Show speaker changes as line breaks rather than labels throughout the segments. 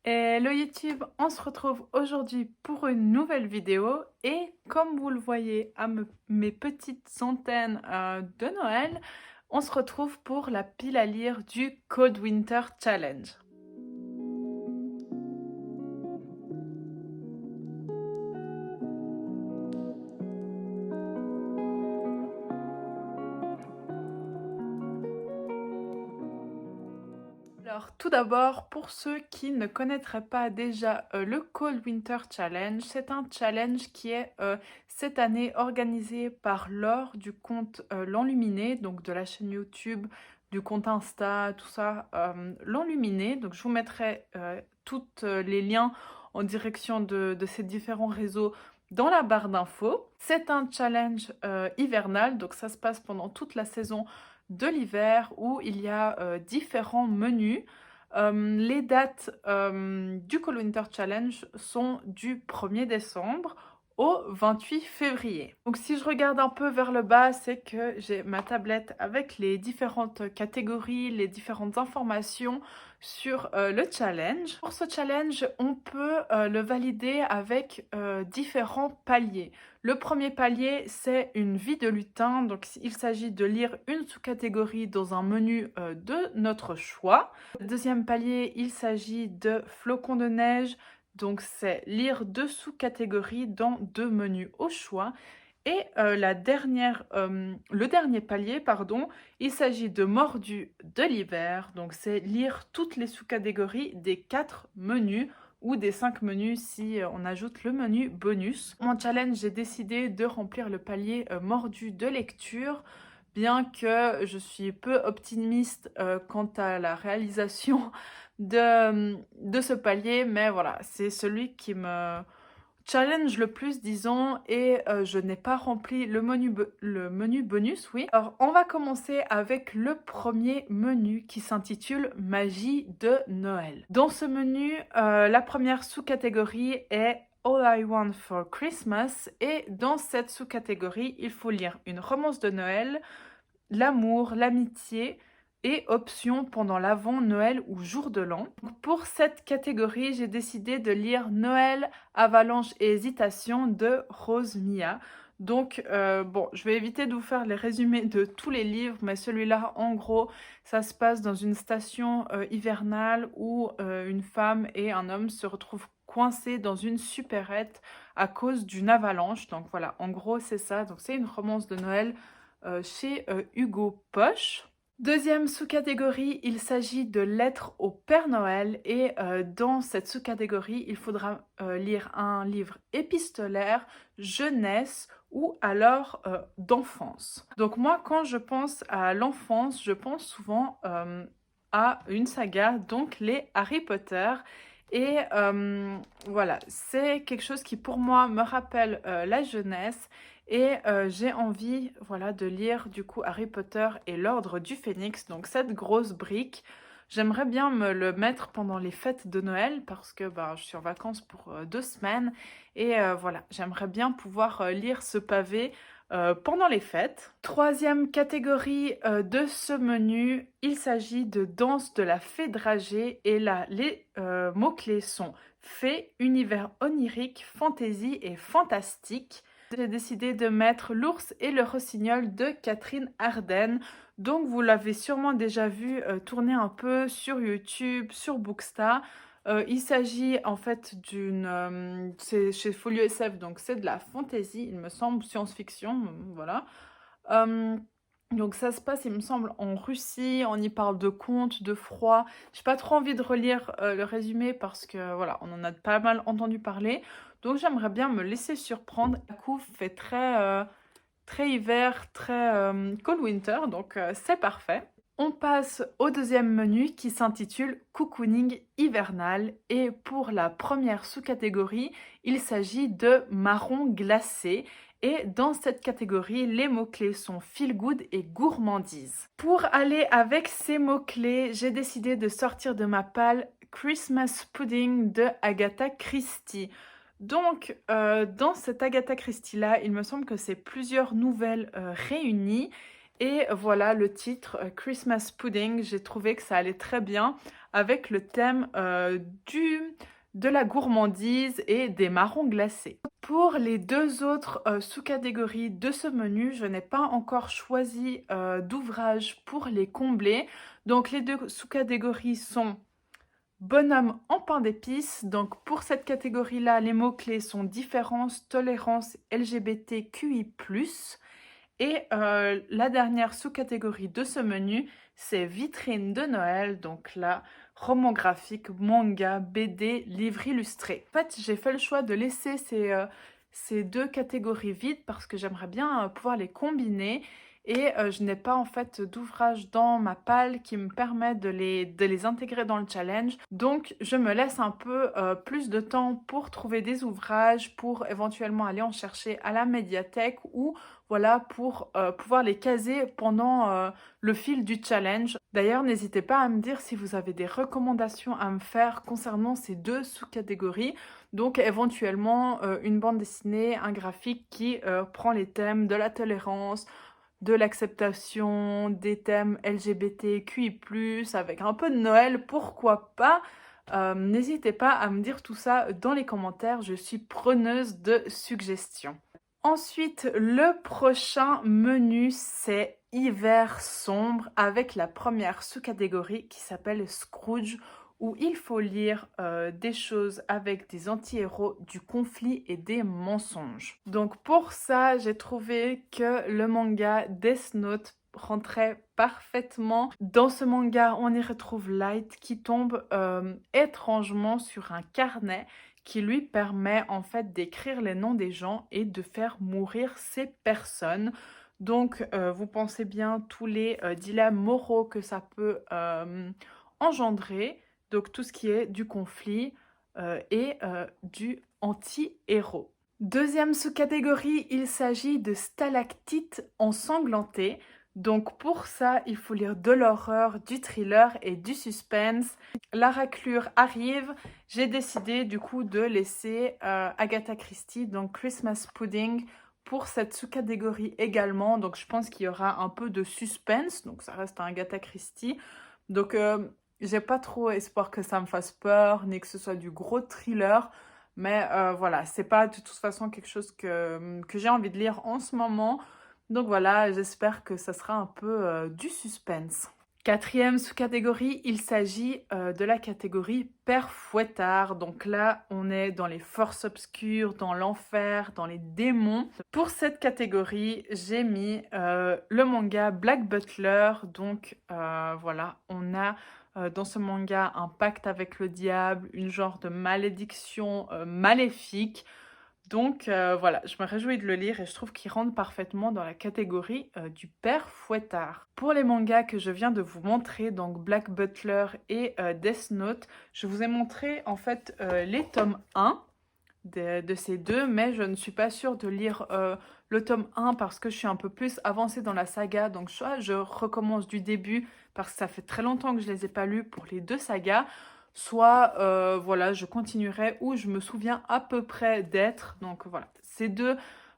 Hello YouTube, on se retrouve aujourd'hui pour une nouvelle vidéo et comme vous le voyez à mes petites antennes de Noël, on se retrouve pour la pile à lire du Cold Winter Challenge. Alors tout d'abord, pour ceux qui ne connaîtraient pas déjà le Cold Winter Challenge, c'est un challenge qui est cette année organisé par Laure du compte L'Enluminé, donc de la chaîne YouTube, du compte Insta, tout ça, L'Enluminé. Donc je vous mettrai tous les liens en direction de ces différents réseaux dans la barre d'infos. C'est un challenge hivernal, donc ça se passe pendant toute la saison de l'hiver où il y a différents menus. Les dates du Cold Winter Challenge sont du 1er décembre au 28 février. Donc si je regarde un peu vers le bas, c'est que j'ai ma tablette avec les différentes catégories, les différentes informations sur le challenge. Pour ce challenge, on peut le valider avec différents paliers. Le premier palier, c'est une vie de lutin, donc il s'agit de lire une sous-catégorie dans un menu de notre choix. Le deuxième palier, il s'agit de flocons de neige, donc c'est lire deux sous-catégories dans deux menus au choix. Et le dernier palier, pardon, il s'agit de mordu de l'hiver, donc c'est lire toutes les sous-catégories des 4 menus ou des 5 menus si on ajoute le menu bonus. Mon challenge, j'ai décidé de remplir le palier mordu de lecture, bien que je suis peu optimiste quant à la réalisation de ce palier, mais voilà, c'est celui qui me challenge le plus, disons, et je n'ai pas rempli le menu bonus, oui. Alors, on va commencer avec le premier menu qui s'intitule Magie de Noël. Dans ce menu, la première sous-catégorie est All I Want for Christmas, et dans cette sous-catégorie, il faut lire une romance de Noël, l'amour, l'amitié et options pendant l'Avent, Noël ou jour de l'an. Pour cette catégorie, j'ai décidé de lire Noël, Avalanche et Hésitation de Rose Mia. Donc, bon, je vais éviter de vous faire les résumés de tous les livres, mais celui-là, en gros, ça se passe dans une station hivernale où une femme et un homme se retrouvent coincés dans une supérette à cause d'une avalanche. Donc voilà, en gros, c'est ça. Donc c'est une romance de Noël chez Hugo Poche. Deuxième sous-catégorie, il s'agit de Lettres au Père Noël et dans cette sous-catégorie, il faudra lire un livre épistolaire, jeunesse ou alors d'enfance. Donc moi, quand je pense à l'enfance, je pense souvent à une saga, donc les Harry Potter. Et voilà, c'est quelque chose qui pour moi me rappelle la jeunesse. Et j'ai envie, voilà, de lire du coup Harry Potter et l'Ordre du Phénix, donc cette grosse brique. J'aimerais bien me le mettre pendant les fêtes de Noël parce que je suis en vacances pour 2 semaines et voilà, j'aimerais bien pouvoir lire ce pavé pendant les fêtes. Troisième catégorie de ce menu, il s'agit de Danse de la Fée dragée et là les mots-clés sont fée, univers onirique, fantaisie et fantastique. J'ai décidé de mettre L'ours et le rossignol de Catherine Arden. Donc vous l'avez sûrement déjà vu tourner un peu sur YouTube, sur Bookstar. Il s'agit en fait c'est chez Folio SF, donc c'est de la fantasy, il me semble, science-fiction, voilà. Euh, donc ça se passe, il me semble, en Russie, on y parle de contes, de froid. J'ai pas trop envie de relire le résumé parce que voilà, on en a pas mal entendu parler. Donc j'aimerais bien me laisser surprendre. La couve fait très hiver, très cold winter, donc c'est parfait. On passe au deuxième menu qui s'intitule Cocooning hivernal et pour la première sous-catégorie, il s'agit de marron glacé et dans cette catégorie, les mots-clés sont feel good et gourmandise. Pour aller avec ces mots-clés, j'ai décidé de sortir de ma palle Christmas Pudding de Agatha Christie. Donc, dans cette Agatha Christie-là, il me semble que c'est plusieurs nouvelles réunies. Et voilà le titre Christmas Pudding, j'ai trouvé que ça allait très bien avec le thème de la gourmandise et des marrons glacés. Pour les deux autres sous-catégories de ce menu, je n'ai pas encore choisi d'ouvrage pour les combler. Donc les deux sous-catégories sont bonhomme en pain d'épices. Donc pour cette catégorie-là, les mots-clés sont différence, tolérance, LGBTQI+. Et la dernière sous-catégorie de ce menu, c'est vitrine de Noël. Donc là, roman graphique, manga, BD, livre illustré. En fait, j'ai fait le choix de laisser ces deux catégories vides parce que j'aimerais bien pouvoir les combiner. Et je n'ai pas en fait d'ouvrage dans ma palle qui me permet de les intégrer dans le challenge. Donc je me laisse un peu plus de temps pour trouver des ouvrages, pour éventuellement aller en chercher à la médiathèque ou voilà pour pouvoir les caser pendant le fil du challenge. D'ailleurs, n'hésitez pas à me dire si vous avez des recommandations à me faire concernant ces deux sous-catégories. Donc éventuellement une bande dessinée, un graphique qui prend les thèmes de la tolérance, de l'acceptation, des thèmes LGBTQI+, avec un peu de Noël, pourquoi pas. N'hésitez pas à me dire tout ça dans les commentaires, je suis preneuse de suggestions. Ensuite, le prochain menu, c'est hiver sombre avec la première sous-catégorie qui s'appelle Scrooge, où il faut lire des choses avec des anti-héros, du conflit et des mensonges. Donc pour ça, j'ai trouvé que le manga Death Note rentrait parfaitement. Dans ce manga, on y retrouve Light qui tombe étrangement sur un carnet qui lui permet en fait d'écrire les noms des gens et de faire mourir ces personnes. Donc vous pensez bien tous les dilemmes moraux que ça peut engendrer. Donc tout ce qui est du conflit et du anti-héros. Deuxième sous-catégorie, il s'agit de stalactites ensanglantées. Donc pour ça, il faut lire de l'horreur, du thriller et du suspense. La raclure arrive. J'ai décidé du coup de laisser Agatha Christie, donc Christmas Pudding, pour cette sous-catégorie également. Donc je pense qu'il y aura un peu de suspense, donc ça reste un Agatha Christie. Donc j'ai pas trop espoir que ça me fasse peur, ni que ce soit du gros thriller. Mais voilà, c'est pas de toute façon quelque chose que j'ai envie de lire en ce moment. Donc voilà, j'espère que ça sera un peu du suspense. Quatrième sous-catégorie, il s'agit de la catégorie Père Fouettard. Donc là, on est dans les forces obscures, dans l'enfer, dans les démons. Pour cette catégorie, j'ai mis le manga Black Butler. Donc voilà, on a dans ce manga un pacte avec le diable, une genre de malédiction maléfique. Donc voilà, je me réjouis de le lire et je trouve qu'il rentre parfaitement dans la catégorie du Père Fouettard. Pour les mangas que je viens de vous montrer, donc Black Butler et Death Note, je vous ai montré en fait les tomes 1 de ces deux, mais je ne suis pas sûre de lire le tome 1 parce que je suis un peu plus avancée dans la saga, donc soit je recommence du début parce que ça fait très longtemps que je les ai pas lus pour les deux sagas, soit voilà, je continuerai où je me souviens à peu près d'être. Donc voilà, ces deux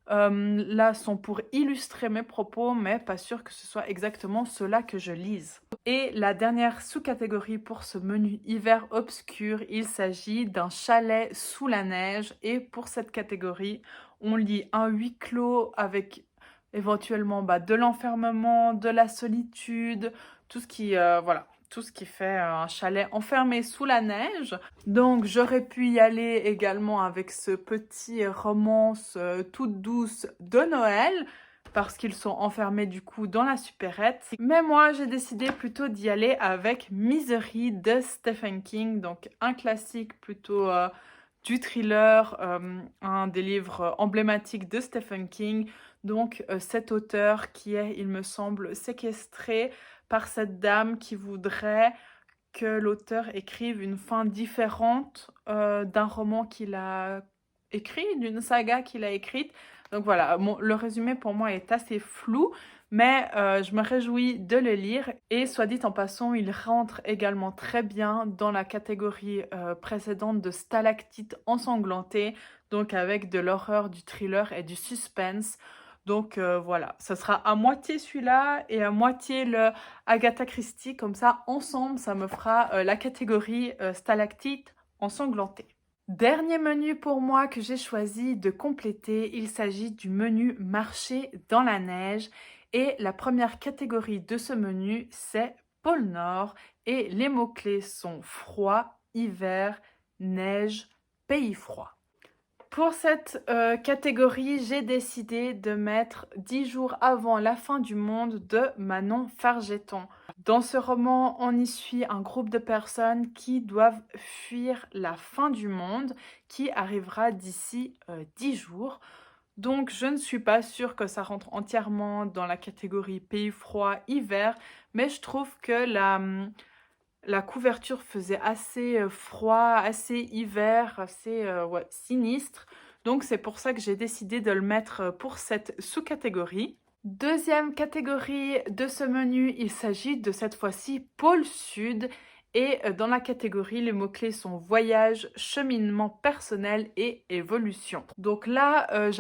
là sont pour illustrer mes propos, mais pas sûr que ce soit exactement cela que je lise. Et la dernière sous-catégorie pour ce menu hiver obscur, il s'agit d'un chalet sous la neige. Et pour cette catégorie, on lit un huis clos avec éventuellement de l'enfermement, de la solitude, tout ce qui, voilà, tout ce qui fait un chalet enfermé sous la neige. Donc j'aurais pu y aller également avec ce petit romance toute douce de Noël, parce qu'ils sont enfermés du coup dans la supérette. Mais moi, j'ai décidé plutôt d'y aller avec Misery de Stephen King, donc un classique plutôt du thriller, un des livres emblématiques de Stephen King. Donc cet auteur qui est, il me semble, séquestré par cette dame qui voudrait que l'auteur écrive une fin différente d'un roman qu'il a écrit, d'une saga qu'il a écrite. Donc voilà, le résumé pour moi est assez flou, mais je me réjouis de le lire. Et soit dit en passant, il rentre également très bien dans la catégorie précédente de stalactites ensanglantées, donc avec de l'horreur, du thriller et du suspense. Donc voilà, ça sera à moitié celui-là et à moitié le Agatha Christie. Comme ça, ensemble, ça me fera la catégorie stalactite ensanglantée. Dernier menu pour moi que j'ai choisi de compléter, il s'agit du menu marché dans la neige. Et la première catégorie de ce menu, c'est pôle Nord. Et les mots-clés sont froid, hiver, neige, pays froid. Pour cette catégorie, j'ai décidé de mettre 10 jours avant la fin du monde de Manon Fargeton. Dans ce roman, on y suit un groupe de personnes qui doivent fuir la fin du monde qui arrivera d'ici 10 jours. Donc je ne suis pas sûre que ça rentre entièrement dans la catégorie pays froid, hiver, mais je trouve que la couverture faisait assez froid, assez hiver, assez ouais, sinistre. Donc c'est pour ça que j'ai décidé de le mettre pour cette sous-catégorie. Deuxième catégorie de ce menu, il s'agit de cette fois-ci pôle sud. Et dans la catégorie, les mots-clés sont voyage, cheminement personnel et évolution. Donc là, je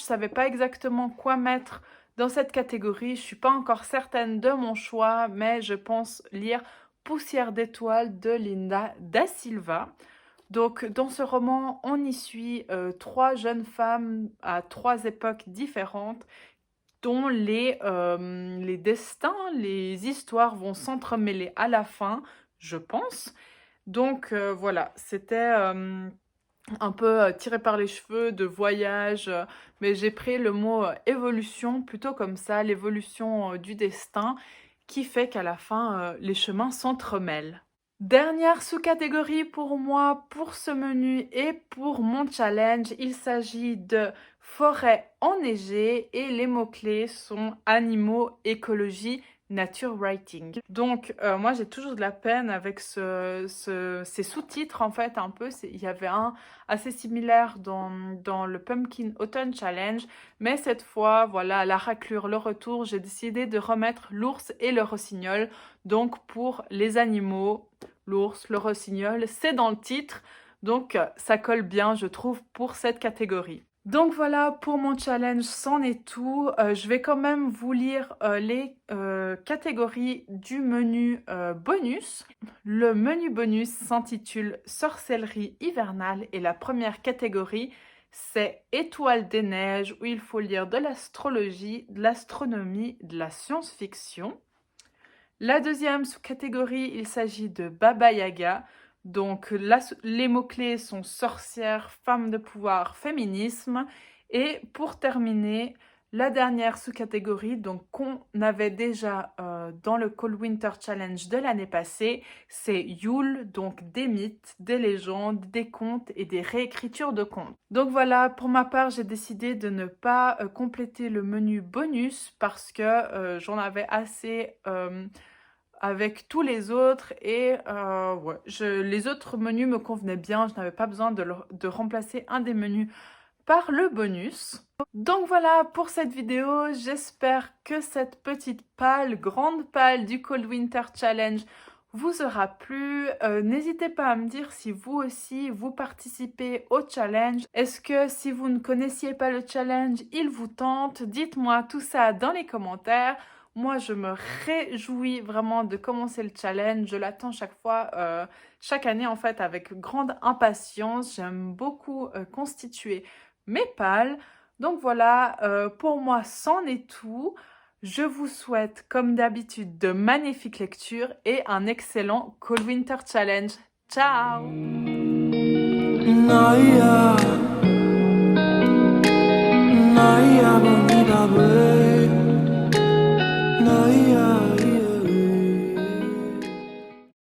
savais pas exactement quoi mettre dans cette catégorie. Je suis pas encore certaine de mon choix, mais je pense lire Poussière d'étoiles de Linda Da Silva. Donc, dans ce roman, on y suit 3 jeunes femmes à 3 époques différentes dont les destins, les histoires vont s'entremêler à la fin, je pense. Donc, voilà, c'était un peu tiré par les cheveux de voyage, mais j'ai pris le mot évolution plutôt comme ça, l'évolution du destin, qui fait qu'à la fin, les chemins s'entremêlent. Dernière sous-catégorie pour moi, pour ce menu et pour mon challenge, il s'agit de forêt enneigée et les mots-clés sont animaux, écologie, nature writing. Donc moi j'ai toujours de la peine avec ces sous-titres en fait un peu. Il y avait un assez similaire dans le Pumpkin Autumn Challenge, mais cette fois voilà, la raclure, le retour, j'ai décidé de remettre l'ours et le rossignol. Donc pour les animaux, l'ours, le rossignol, c'est dans le titre, donc ça colle bien je trouve pour cette catégorie. Donc voilà, pour mon challenge, c'en est tout. Je vais quand même vous lire les catégories du menu bonus. Le menu bonus s'intitule Sorcellerie hivernale et la première catégorie, c'est Étoiles des neiges où il faut lire de l'astrologie, de l'astronomie, de la science-fiction. La deuxième sous-catégorie, il s'agit de Baba Yaga. Donc les mots-clés sont sorcière, femme de pouvoir, féminisme. Et pour terminer, la dernière sous-catégorie, donc qu'on avait déjà dans le Cold Winter Challenge de l'année passée, c'est Yule, donc des mythes, des légendes, des contes et des réécritures de contes. Donc voilà, pour ma part, j'ai décidé de ne pas compléter le menu bonus parce que j'en avais assez avec tous les autres et ouais, les autres menus me convenaient bien, je n'avais pas besoin de remplacer un des menus par le bonus. Donc voilà pour cette vidéo, j'espère que cette petite grande palle du Cold Winter Challenge vous aura plu. N'hésitez pas à me dire si vous aussi vous participez au challenge. Est-ce que si vous ne connaissiez pas le challenge, il vous tente? Dites-moi tout ça dans les commentaires. Moi, je me réjouis vraiment de commencer le challenge. Je l'attends chaque fois, chaque année en fait, avec grande impatience. J'aime beaucoup constituer mes pales. Donc voilà, pour moi, c'en est tout. Je vous souhaite, comme d'habitude, de magnifiques lectures et un excellent Cold Winter Challenge. Ciao! Naya, Naya,